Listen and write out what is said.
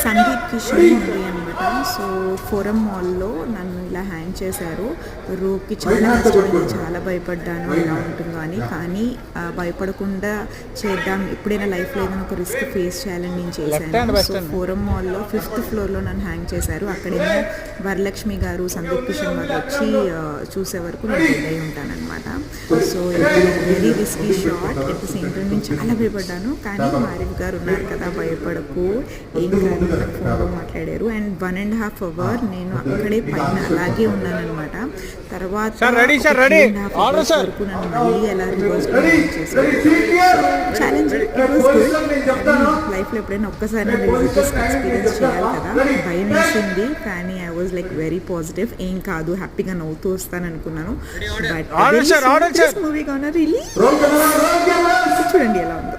సందీప్ కిషన్ ఉంది అనమాట. So forum మాల్లో నన్ను ఇలా హ్యాంగ్ చేశారు. రోప్కి చాలా కష్టమైంది, చాలా భయపడ్డాను ఎలా ఉంటుందో అని. కానీ భయపడకుండా చేద్దాం, ఎప్పుడైనా లైఫ్లో ఏదైనా ఒక రిస్క్ ఫేస్ చేయాలని నేను చేశాను. సో ఫోరం మాల్లో 5th ఫ్లోర్లో నన్ను హ్యాంగ్ చేశారు. అక్కడేమో వరలక్ష్మి గారు, సందీప్ కిషన్ గారు వచ్చి చూసే వరకు నేను రెడీ అయి ఉంటానన్నమాట. So very risky shot. At the same time నేను చాలా భయపడ్డాను. కానీ మారిఫ్ గారు ఉన్నారు కదా, భయపడకు ఏం కాదు, ఫోన్లో మాట్లాడారు. అండ్ 1.5 hours నేను అక్కడే పైన అలాగే ఉన్నానన్నమాట. తర్వాత వరకు నన్ను మళ్ళీ ఎలా రివర్స్ చేశారు. ఛాలెంజ్ లైఫ్లో ఎప్పుడైనా ఒక్కసారి ఎక్స్పీరియన్స్ చేయాలి కదా. భయం వేసింది, కానీ I was like very positive. ఏం కాదు, హ్యాపీగా నవ్వుతూ వస్తాను అనుకున్నాను. బట్ మూవీ కాన రిలీజ్ చూడండి ఎలా ఉందో.